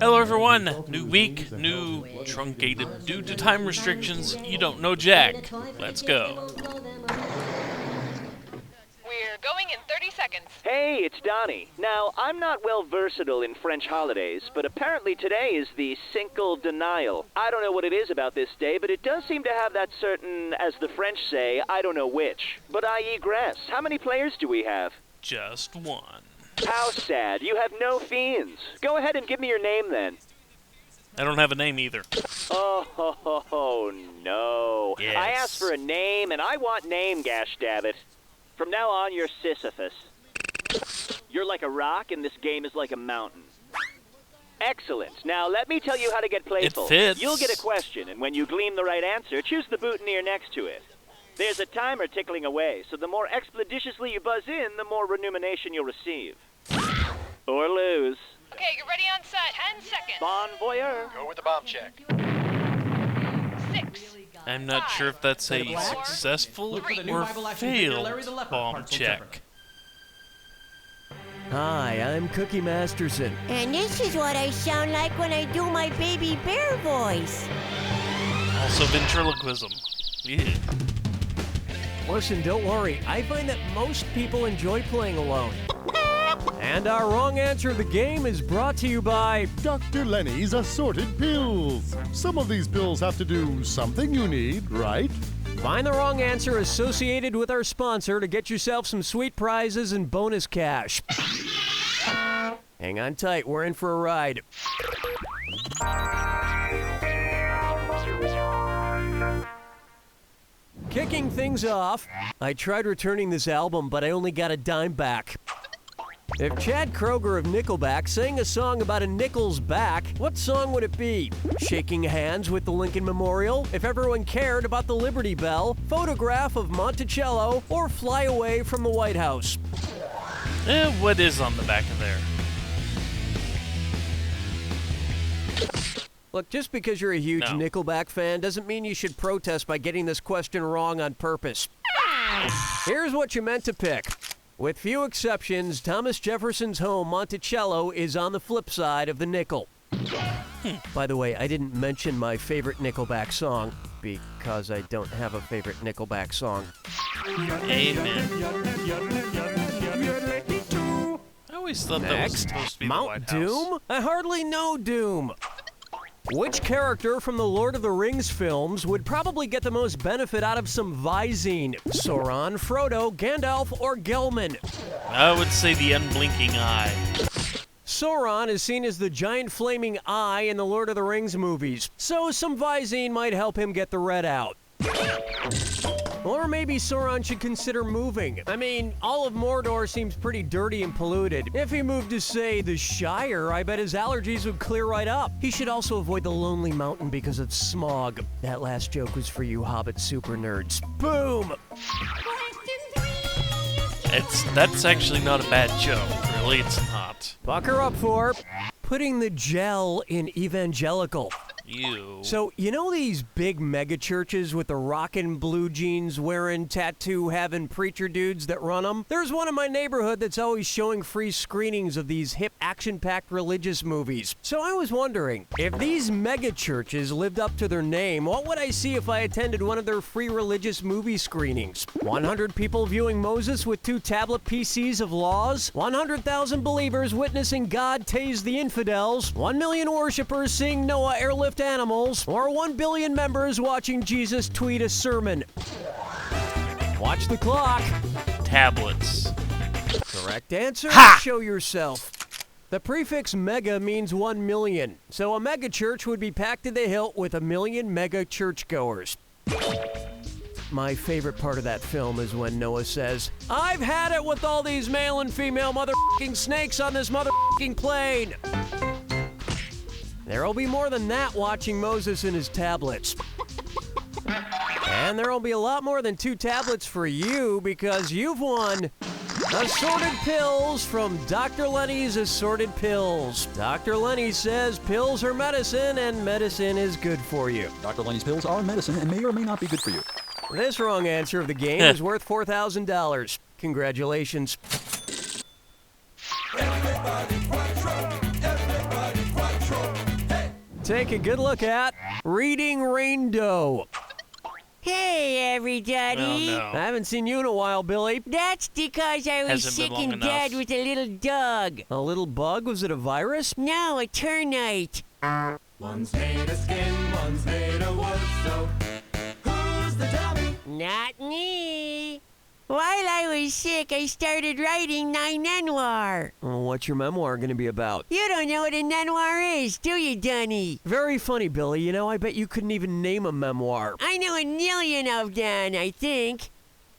Hello everyone, new week, new truncated due to time restrictions, you don't know Jack. Let's go. We're going in 30 seconds. Hey, it's Donnie. Now, I'm not well versatile in French holidays, but apparently today is the Cinco de Nile. I don't know what it is about this day, but it does seem to have that certain, as the French say, I don't know which. But I egress. How many players do we have? Just one. How sad. You have no fiends. Go ahead and give me your name then. I don't have a name either. Oh, no. Yes. I asked for a name, and I want name, gosh dabbit. From now on, you're Sisyphus. You're like a rock, and this game is like a mountain. Excellent. Now, let me tell you how to get playful. It fits. You'll get a question, and when you glean the right answer, choose the boutonniere next to it. There's a timer tickling away, so the more expeditiously you buzz in, the more remuneration you'll receive. Or lose. Okay, you're ready on set. 10 seconds. Bon voyeur. Go with the bomb check. 6. I'm not sure if that's a successful or failed bomb check. Hi, I'm Cookie Masterson. And this is what I sound like when I do my baby bear voice. Also ventriloquism. Yeah. Listen, don't worry. I find that most people enjoy playing alone. And our wrong answer of the game is brought to you by Dr. Lenny's Assorted Pills. Some of these pills have to do something you need, right? Find the wrong answer associated with our sponsor to get yourself some sweet prizes and bonus cash. Hang on tight, we're in for a ride. Kicking things off, I tried returning this album, but I only got a dime back. If Chad Kroeger of Nickelback sang a song about a nickel's back, what song would it be? Shaking Hands with the Lincoln Memorial? If Everyone Cared About the Liberty Bell? Photograph of Monticello? Or Fly Away from the White House? What is on the back of there? Look, just because you're a huge No. Nickelback fan doesn't mean you should protest by getting this question wrong on purpose. Here's what you meant to pick. With few exceptions, Thomas Jefferson's home, Monticello, is on the flip side of the nickel. By the way, I didn't mention my favorite Nickelback song, because I don't have a favorite Nickelback song. Amen. I always thought that was Next, supposed to be the Mount White Doom? House. I hardly know Doom. Which character from the Lord of the Rings films would probably get the most benefit out of some Visine? Sauron, Frodo, Gandalf, or Gelman? I would say the unblinking eye. Sauron is seen as the giant flaming eye in the Lord of the Rings movies, so some Visine might help him get the red out. Or maybe Sauron should consider moving. I mean, all of Mordor seems pretty dirty and polluted. If he moved to, say, the Shire, I bet his allergies would clear right up. He should also avoid the Lonely Mountain because of smog. That last joke was for you Hobbit super nerds. Boom! That's actually not a bad joke. Really, it's not. Bucker up for putting the gel in evangelical. Ew. So, you know these big megachurches with the rockin' blue jeans wearing, tattoo having preacher dudes that run them? There's one in my neighborhood that's always showing free screenings of these hip, action-packed religious movies. So I was wondering, if these megachurches lived up to their name, what would I see if I attended one of their free religious movie screenings? 100 people viewing Moses with 2 tablet PCs of laws? 100,000 believers witnessing God tase the infidels? 1 million worshipers seeing Noah airlift animals, or 1 billion members watching Jesus tweet a sermon? Watch the clock. Tablets. Correct answer, Ha! show yourself. The prefix mega means 1 million, so a megachurch would be packed to the hilt with 1 million mega churchgoers. My favorite part of that film is when Noah says, "I've had it with all these male and female motherfucking snakes on this motherfucking plane." There'll be more than that watching Moses and his tablets. And there'll be a lot more than 2 tablets for you because you've won Assorted Pills from Dr. Lenny's Assorted Pills. Dr. Lenny says pills are medicine and medicine is good for you. Dr. Lenny's pills are medicine and may or may not be good for you. This wrong answer of the game is worth $4,000. Congratulations. Everybody quattro, everybody quattro. take a good look at Reading Rainbow. Hey, everybody. Oh, no. I haven't seen you in a while, Billy. That's because I was Hasn't been sick long and dead enough. with a little dog. A little bug? Was it a virus? No, a termite. One's made of skin, one's made of wood, so who's the dummy? Not me. While I was sick, I started writing my memoir. Oh, what's your memoir going to be about? You don't know what a memoir is, do you, Dunny? Very funny, Billy. You know, I bet you couldn't even name a memoir. I know a million of them, I think.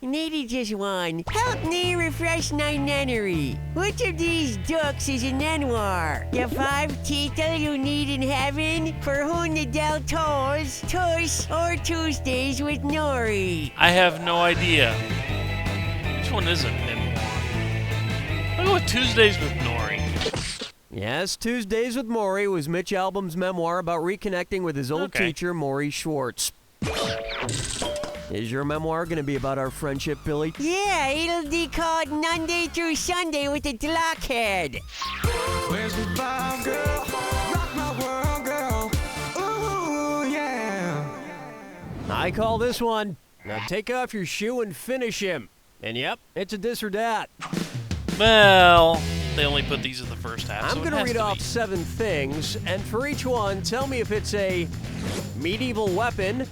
Maybe just one. Help me refresh my memory. Which of these ducks is a memoir? The 5 title you need in heaven? For whom the del toes, Tush, or Tuesdays with Nori? I have no idea. Which one is it, memoir? I'll go with Tuesdays with Nori. Yes, Tuesdays with Maury was Mitch Albom's memoir about reconnecting with his old teacher, Maury Schwartz. Is your memoir going to be about our friendship, Billy? Yeah, it'll be called Monday through Sunday with a blockhead. Where's the vibe, girl? Rock my world, girl. Ooh, yeah. I call this one, now take off your shoe and finish him. And yep, it's a this or that. Well, they only put these in the first half. I'm so going to read off 7 things, and for each one, tell me if it's a medieval weapon,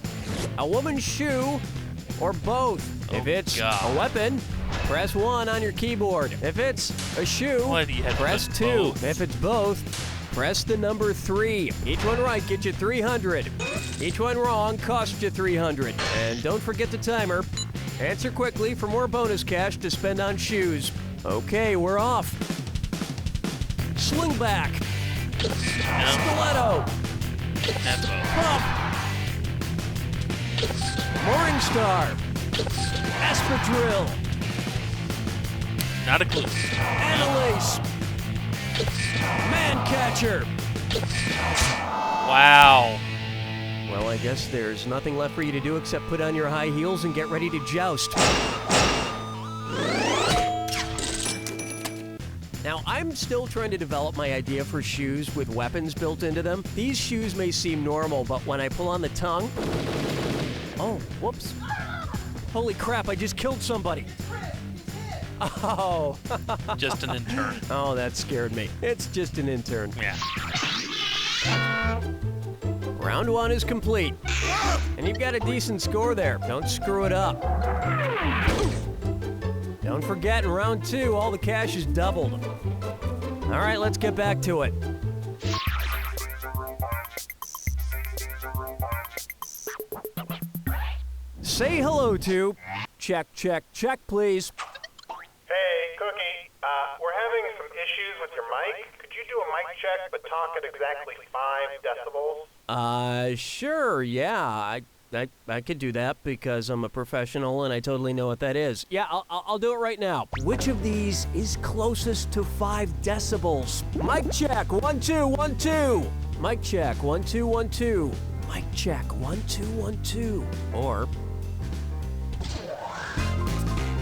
a woman's shoe, or both. If it's a weapon, press 1 on your keyboard. If it's a shoe, Why do you have to press put 2. both? If it's both, press the number 3. Each one right gets you 300. Each one wrong costs you 300. And don't forget the timer. Answer quickly for more bonus cash to spend on shoes. Okay, we're off. Sling back. Stiletto. That's both. Pump. Mooring star. Espadrille. Not a clue. Annalise. Man catcher. Wow. Well, I guess there's nothing left for you to do except put on your high heels and get ready to joust. Now, I'm still trying to develop my idea for shoes with weapons built into them. These shoes may seem normal, but when I pull on the tongue... Oh, whoops. Holy crap, I just killed somebody. Oh. Just an intern. Oh, that scared me. It's just an intern. Yeah. Round 1 is complete. And you've got a decent score there. Don't screw it up. Don't forget, in round 2, all the cash is doubled. All right, let's get back to it. Say hello to... Check, check, check, please. Hey, Cookie, we're having some issues with your mic. Could you do a mic check but talk at exactly 5 decibels? Sure, yeah. I could do that because I'm a professional and I totally know what that is. Yeah, I'll do it right now. Which of these is closest to 5 decibels? Mic check, 1, 2, 1, 2. Mic check, 1, 2, 1, 2. Mic check, 1, 2, 1, 2. Or...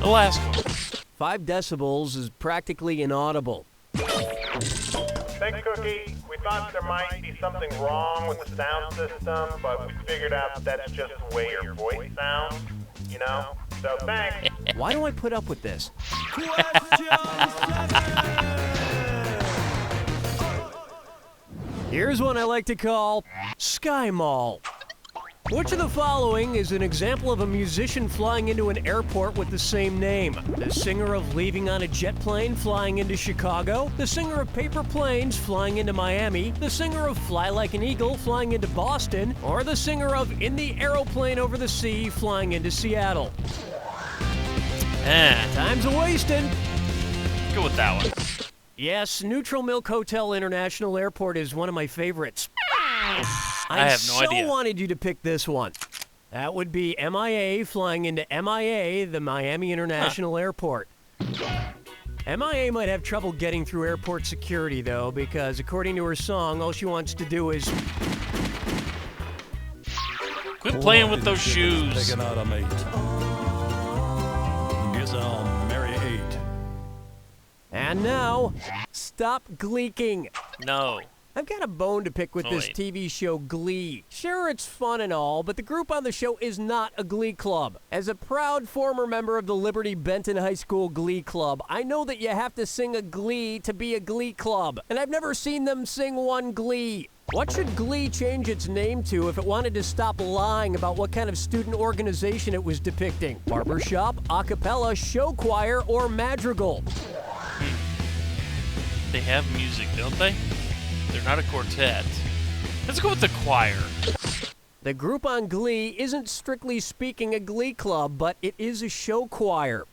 The last one. 5 decibels is practically inaudible. Thanks, Cookie. We thought there might be something wrong with the sound system, but we figured out that's just the way your voice sounds, you know? So thanks. Why do I put up with this? Here's one I like to call SkyMall. Which of the following is an example of a musician flying into an airport with the same name? The singer of Leaving on a Jet Plane flying into Chicago? The singer of Paper Planes flying into Miami? The singer of Fly Like an Eagle flying into Boston? Or the singer of In the Aeroplane Over the Sea flying into Seattle? Time's a-wasting. Go with that one. Yes, Neutral Milk Hotel International Airport is one of my favorites. I have no idea. I so wanted you to pick this one. That would be MIA flying into MIA, the Miami International Airport. MIA might have trouble getting through airport security, though, because according to her song, all she wants to do is... Quit playing with those shoes. Taking out a mate. Guess I'll marry 8. And now, stop gleeking. No. I've got a bone to pick with this TV show Glee. Sure, it's fun and all, but the group on the show is not a Glee club. As a proud former member of the Liberty Benton High School Glee Club, I know that you have to sing a Glee to be a Glee club, and I've never seen them sing one Glee. What should Glee change its name to if it wanted to stop lying about what kind of student organization it was depicting? Barbershop, a cappella, show choir, or madrigal? They have music, don't they? They're not a quartet. Let's go with the choir. The group on Glee isn't strictly speaking a Glee club, but it is a show choir.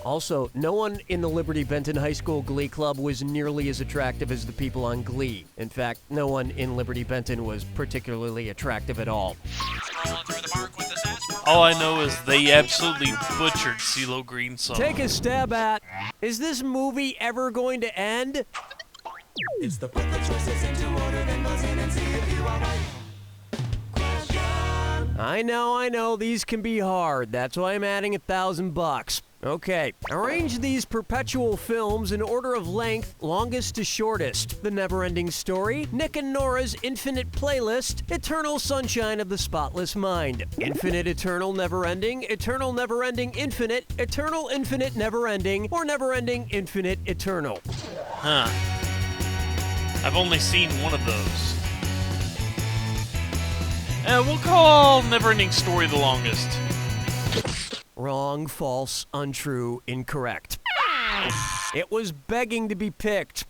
Also, no one in the Liberty Benton High School Glee Club was nearly as attractive as the people on Glee. In fact, no one in Liberty Benton was particularly attractive at all. All I know is they absolutely butchered CeeLo Green's song. Take a stab at, is this movie ever going to end? It's the put the choices into order, then buzz in and see if you are right. I know, these can be hard. That's why I'm adding $1,000. Okay, arrange these Perpetual Films in order of length, longest to shortest. The Never-Ending Story, Nick and Nora's Infinite Playlist, Eternal Sunshine of the Spotless Mind, Infinite Eternal Never-Ending, Eternal Never-Ending Infinite, Eternal Infinite Never-Ending, or Never-Ending Infinite Eternal. Huh. I've only seen one of those. We'll call Never-Ending Story the longest. Wrong, false, untrue, incorrect. It was begging to be picked.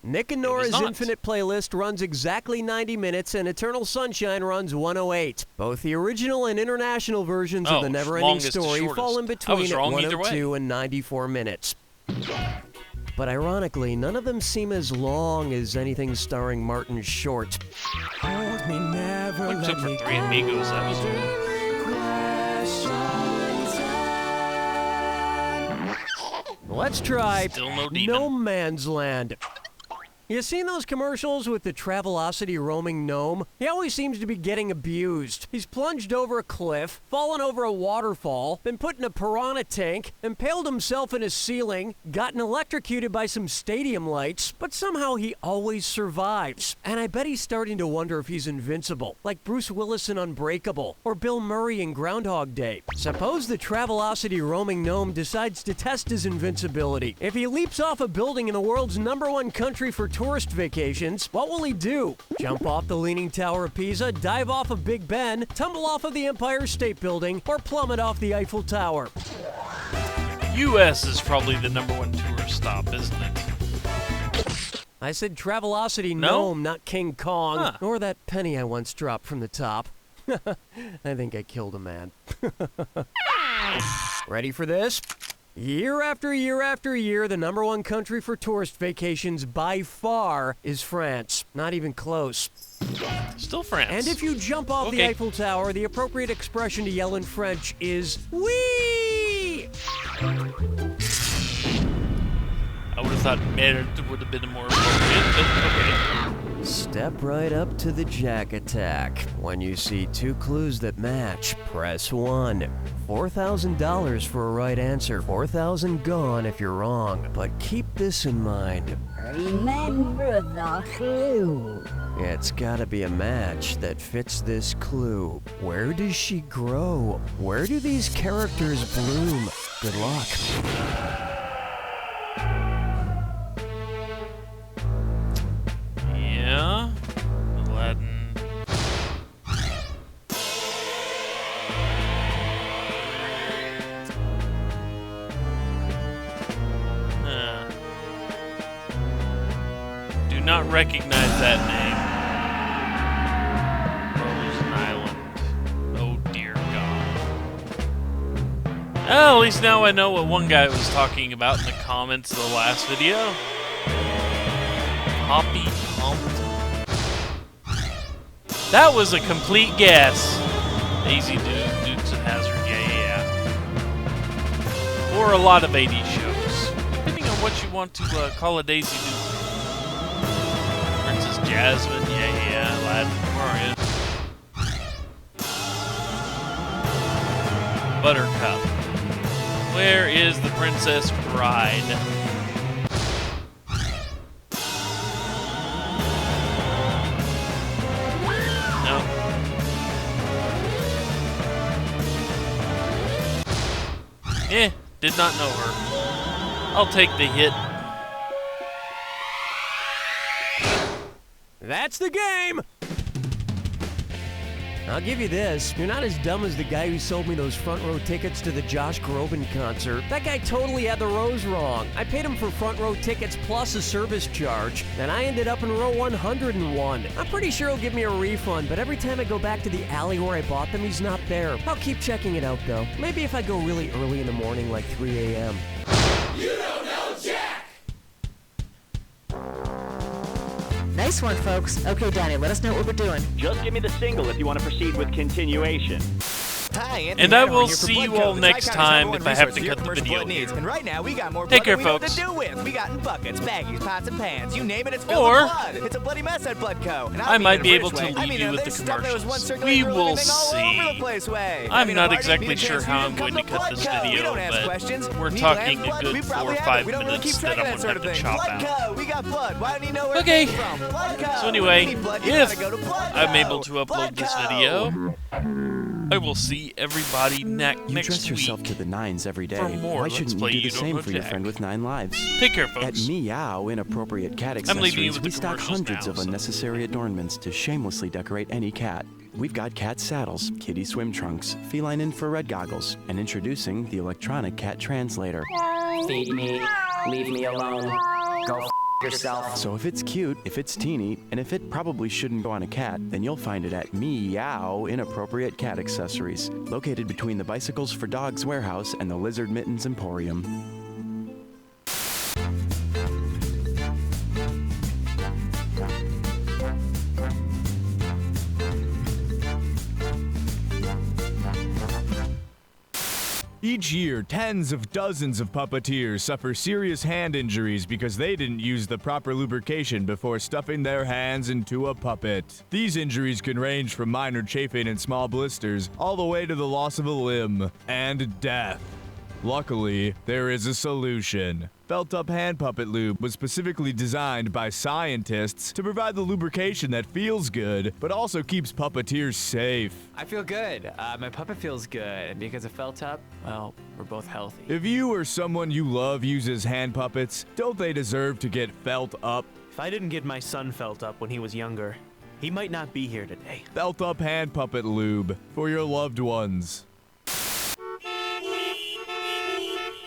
Nick and Nora's Infinite Playlist runs exactly 90 minutes, and Eternal Sunshine runs 108. Both the original and international versions of the Never-Ending Story fall in between at 102 and 94 minutes. But ironically, none of them seem as long as anything starring Martin Short. Hold me, never let Except for me Three Amigos episode. Let's try No No Man's Land. You seen those commercials with the Travelocity Roaming Gnome? He always seems to be getting abused. He's plunged over a cliff, fallen over a waterfall, been put in a piranha tank, impaled himself in a ceiling, gotten electrocuted by some stadium lights, but somehow he always survives. And I bet he's starting to wonder if he's invincible, like Bruce Willis in Unbreakable, or Bill Murray in Groundhog Day. Suppose the Travelocity Roaming Gnome decides to test his invincibility. If he leaps off a building in the world's #1 country for tourist vacations, what will he do? Jump off the Leaning Tower of Pisa, dive off of Big Ben, tumble off of the Empire State Building, or plummet off the Eiffel Tower? U.S. is probably the #1 tourist stop, isn't it? I said Travelocity Gnome, not King Kong, nor that penny I once dropped from the top. I think I killed a man. Ready for this? Year after year after year, the #1 country for tourist vacations by far is France. Not even close. Still France. And if you jump off the Eiffel Tower, the appropriate expression to yell in French is "Whee!" I would have thought merde would have been more appropriate, but okay. Step right up to the Jack Attack. When you see two clues that match, press 1. $4,000 for a right answer. $4,000 gone if you're wrong. But keep this in mind. Remember the clue. It's gotta be a match that fits this clue. Where does she grow? Where do these characters bloom? Good luck. Yeah. Aladdin. Do not recognize that name. Frozen Island. Oh dear God. Oh, at least now I know what one guy was talking about in the comments of the last video. Poppy Pumpkin. That was a complete guess. Daisy Dukes of Hazzard, yeah. Or a lot of 80s shows. Depending on what you want to call a Daisy Duke. Princess Jasmine, yeah. Aladdin, where are you? Buttercup. Where is the Princess Bride? Did not know her. I'll take the hit. That's the game! I'll give you this. You're not as dumb as the guy who sold me those front row tickets to the Josh Groban concert. That guy totally had the rows wrong. I paid him for front row tickets plus a service charge, and I ended up in row 101. I'm pretty sure he'll give me a refund, but every time I go back to the alley where I bought them, he's not there. I'll keep checking it out, though. Maybe if I go really early in the morning, like 3 a.m. You don't know Jack! Nice one, folks. Okay, Donnie, let us know what we're doing. Just give me the single if you want to proceed with continuation. Hi, Anthony And I will Hadamard here for see you Blood all Code, next the time Tycoon's if I have to #1 cut the resource video blood needs. here. And right now we got more Take blood care, than we know what folks. to do with. We got in buckets, baggies, pots, and pans. You name it, it's filled Or with blood. It's a bloody mess at Blood Co. And I mean might in a be able British to way. I leave mean, you with there's the stuff that was commercials. once circulating We around will everything all over the see. place way. I'm I mean, not a party, exactly need a sure chance how for you I'm to come going to cut Blood this Co. We video, don't ask but questions. we're Need talking land a blood? good We 4 probably or have 5 it. We don't really minutes keep that track I'm of going that to sort have of to thing. chop Blood out. Co. We got blood. Why don't you know where Okay. it came from? Blood Co. So anyway, You need blood, you gotta if go to Blood I'm Co. able to upload Blood this Co. video, I will see everybody next You dress week. yourself to the nines every day. For more Why Let's shouldn't Play you do You the Don't same Know for your Jack. friend with 9 lives? Take care, At folks. Meow Inappropriate Cat I'm leaving you Accessories, with we the stock commercials hundreds now, of so- unnecessary adornments to shamelessly decorate any cat. We've got cat saddles, kitty swim trunks, feline infrared goggles, and introducing the electronic cat translator. Feed me. Leave me alone. Go f yourself. So if it's cute, if it's teeny, and if it probably shouldn't go on a cat, then you'll find it at Meow Inappropriate Cat Accessories, located between the Bicycles for Dogs warehouse and the Lizard Mittens Emporium. Each year, tens of dozens of puppeteers suffer serious hand injuries because they didn't use the proper lubrication before stuffing their hands into a puppet. These injuries can range from minor chafing and small blisters all the way to the loss of a limb and death. Luckily, there is a solution. Felt-up hand puppet lube was specifically designed by scientists to provide the lubrication that feels good, but also keeps puppeteers safe. I feel good. My puppet feels good. Because of felt up, well, we're both healthy. If you or someone you love uses hand puppets, don't they deserve to get felt up? If I didn't get my son felt up when he was younger, he might not be here today. Felt-up hand puppet lube for your loved ones.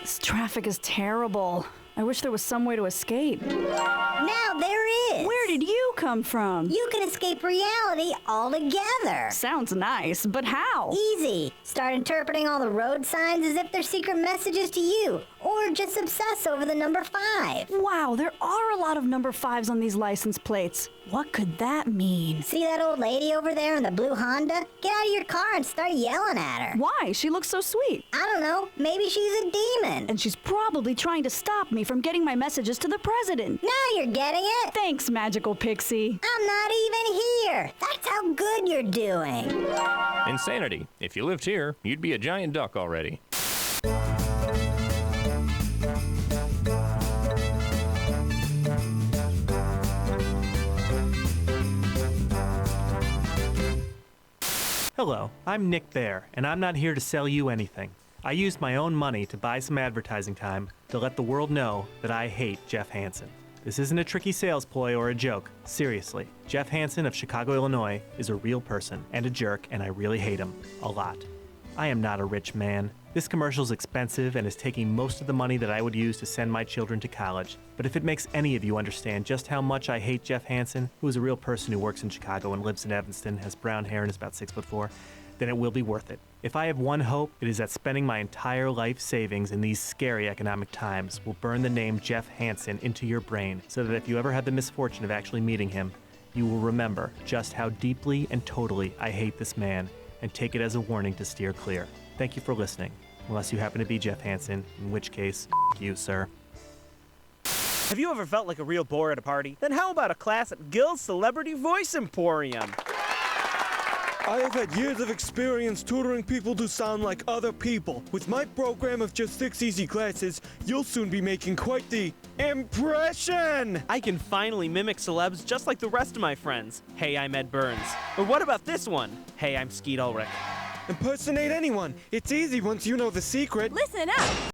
This traffic is terrible. I wish there was some way to escape. Now there is. Where did you come from? You can escape reality altogether. Sounds nice, but how? Easy. Start interpreting all the road signs as if they're secret messages to you, or just obsess over the number 5. Wow, there are a lot of number 5s on these license plates. What could that mean? See that old lady over there in the blue Honda? Get out of your car and start yelling at her. Why? She looks so sweet. I don't know. Maybe she's a demon. And she's probably trying to stop me from getting my messages to the president. Now you're getting it. Thanks, magical pixie. I'm not even here. That's how good you're doing. Insanity. If you lived here, you'd be a giant duck already. Hello, I'm Nick Bear, and I'm not here to sell you anything. I used my own money to buy some advertising time to let the world know that I hate Jeff Hansen. This isn't a tricky sales ploy or a joke. Seriously, Jeff Hansen of Chicago, Illinois is a real person and a jerk, and I really hate him. A lot. I am not a rich man. This commercial's expensive and is taking most of the money that I would use to send my children to college. But if it makes any of you understand just how much I hate Jeff Hansen, who is a real person who works in Chicago and lives in Evanston, has brown hair and is about 6'4", then it will be worth it. If I have one hope, it is that spending my entire life savings in these scary economic times will burn the name Jeff Hansen into your brain, so that if you ever have the misfortune of actually meeting him, you will remember just how deeply and totally I hate this man, and take it as a warning to steer clear. Thank you for listening, unless you happen to be Jeff Hansen, in which case, you, sir. Have you ever felt like a real bore at a party? Then how about a class at Gill's Celebrity Voice Emporium? I have had years of experience tutoring people to sound like other people. With my program of just 6 easy classes, you'll soon be making quite the impression! I can finally mimic celebs just like the rest of my friends. Hey, I'm Ed Burns. Or what about this one? Hey, I'm Skeet Ulrich. Impersonate anyone. It's easy once you know the secret. Listen up!